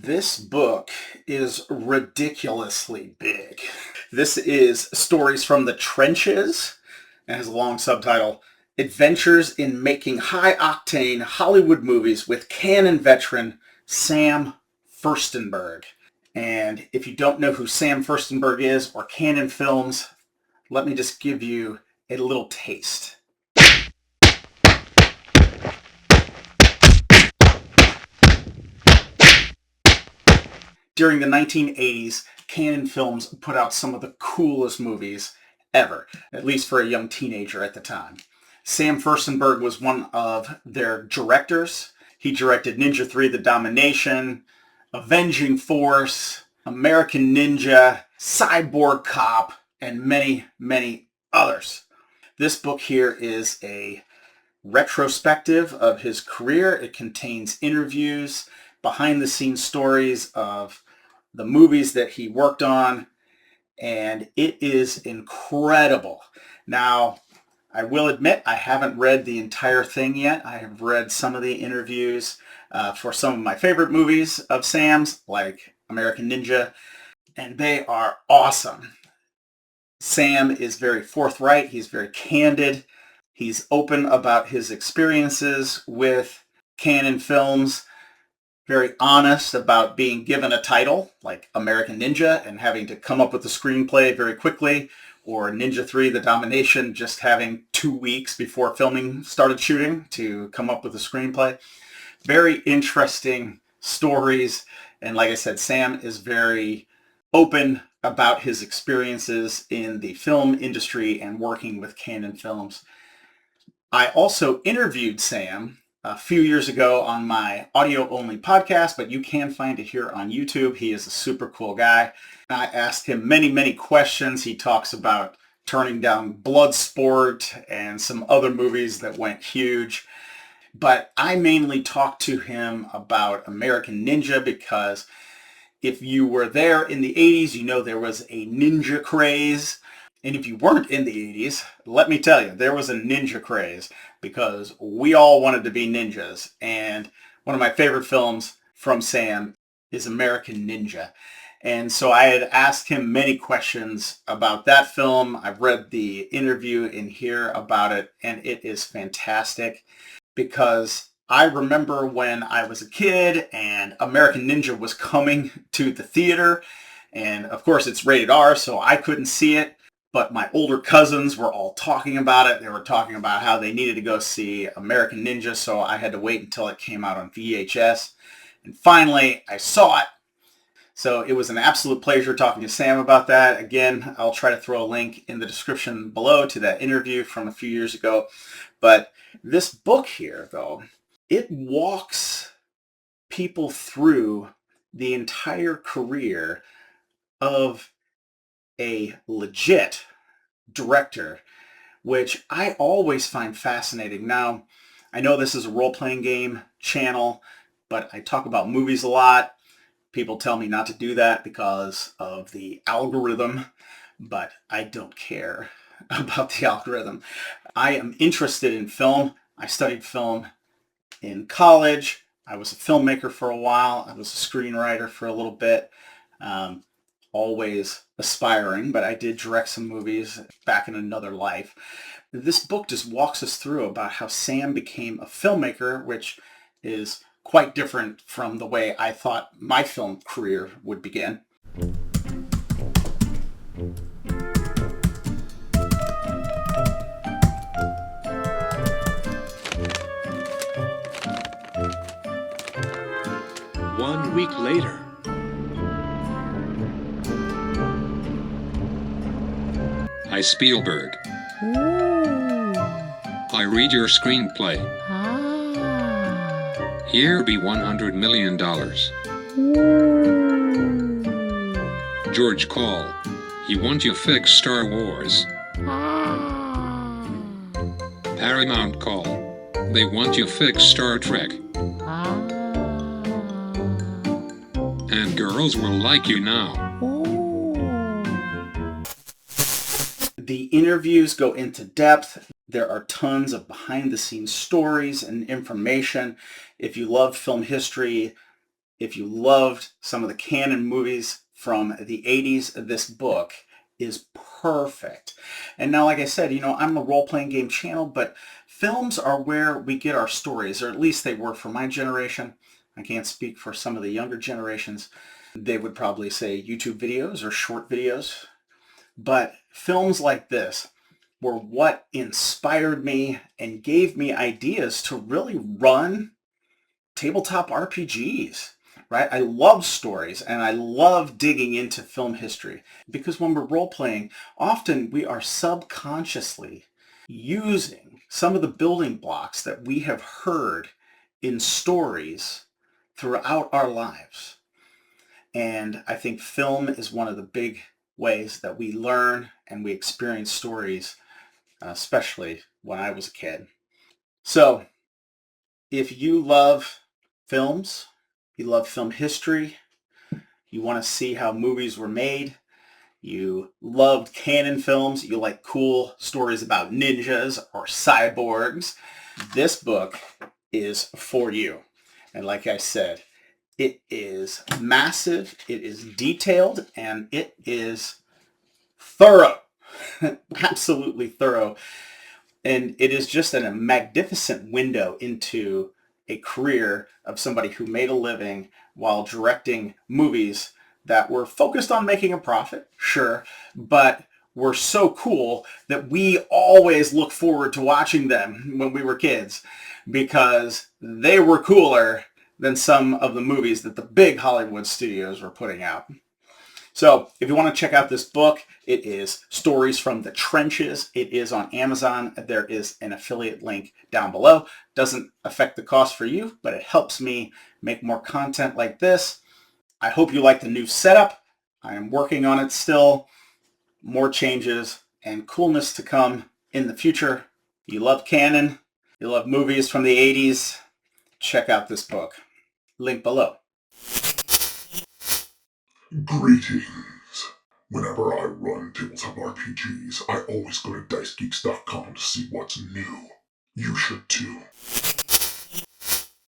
This book is ridiculously big. This is Stories from the Trenches. It has a long subtitle, Adventures in Making High-Octane Hollywood Movies with Canon veteran Sam Firstenberg. And if you don't know who Sam Firstenberg is or Canon Films, let me just give you a little taste. During the 1980s, Canon Films put out some of the coolest movies ever, at least for a young teenager at the time. Sam Firstenberg was one of their directors. He directed Ninja 3: The Domination, Avenging Force, American Ninja, Cyborg Cop, and many, many others. This book here is a retrospective of his career. It contains interviews, behind-the-scenes stories of the movies that he worked on, and it is incredible. Now, I will admit I haven't read the entire thing yet. I have read some of the interviews for some of my favorite movies of Sam's, like American Ninja, and they are awesome. Sam is very forthright. He's very candid. He's open about his experiences with Canon Films, very honest about being given a title like American Ninja and having to come up with the screenplay very quickly, or Ninja 3: The Domination just having 2 weeks before filming started shooting to come up with a screenplay. Very interesting stories, and like I said, Sam is very open about his experiences in the film industry and working with Canon Films. I also interviewed Sam a few years ago on my audio-only podcast, but you can find it here on YouTube. He is a super cool guy. I asked him many, many questions. He talks about turning down Bloodsport and some other movies that went huge. But I mainly talked to him about American Ninja because if you were there in the 80s, you know there was a ninja craze. And if you weren't in the 80s, let me tell you, there was a ninja craze because we all wanted to be ninjas. And one of my favorite films from Sam is American Ninja. And so I had asked him many questions about that film. I've read the interview in here about it, and it is fantastic because I remember when I was a kid and American Ninja was coming to the theater. And of course, it's rated R, so I couldn't see it. But my older cousins were all talking about it. They were talking about how they needed to go see American Ninja, so I had to wait until it came out on VHS. And finally, I saw it. So it was an absolute pleasure talking to Sam about that. Again, I'll try to throw a link in the description below to that interview from a few years ago. But this book here, though, it walks people through the entire career of a legit director, which I always find fascinating. Now, I know this is a role-playing game channel, but I talk about movies a lot. People tell me not to do that because of the algorithm, but I don't care about the algorithm. I am interested in film. I studied film in college. I was a filmmaker for a while. I was a screenwriter for a little bit. Always aspiring, but I did direct some movies back in another life. This book just walks us through about how Sam became a filmmaker, which is quite different from the way I thought my film career would begin. One week later. Hi, Spielberg. Ooh. I read your screenplay. Ah. Here be $100 million. Ooh. George Call. He want you fix Star Wars. Ah. Paramount Call. They want you fix Star Trek. Ah. And girls will like you now. The interviews go into depth. There are tons of behind-the-scenes stories and information. If you love film history, If you loved some of the canon movies from the 80s, this book is perfect. And now, like I said, I'm a role-playing game channel, but films are where we get our stories, or at least they were for my generation. I can't speak for some of the younger generations. They would probably say YouTube videos or short videos. But films like this were what inspired me and gave me ideas to really run tabletop RPGs, right? I love stories and I love digging into film history because when we're role-playing, often we are subconsciously using some of the building blocks that we have heard in stories throughout our lives. And I think film is one of the big ways that we learn and we experience stories, especially when I was a kid. So if you love films, you love film history, you want to see how movies were made, you loved canon films, you like cool stories about ninjas or cyborgs, this book is for you. And like I said, it is massive, it is detailed, and it is thorough. Absolutely thorough. And it is just a magnificent window into a career of somebody who made a living while directing movies that were focused on making a profit, sure, but were so cool that we always look forward to watching them when we were kids because they were cooler than some of the movies that the big Hollywood studios were putting out. So if you want to check out this book, it is Stories from the Trenches. It is on Amazon. There is an affiliate link down below. Doesn't affect the cost for you, but it helps me make more content like this. I hope you like the new setup. I am working on it still. More changes and coolness to come in the future. You love canon. You love movies from the 80s. Check out this book. Link below. Greetings. Whenever I run tabletop RPGs, I always go to dicegeeks.com to see what's new. You should too.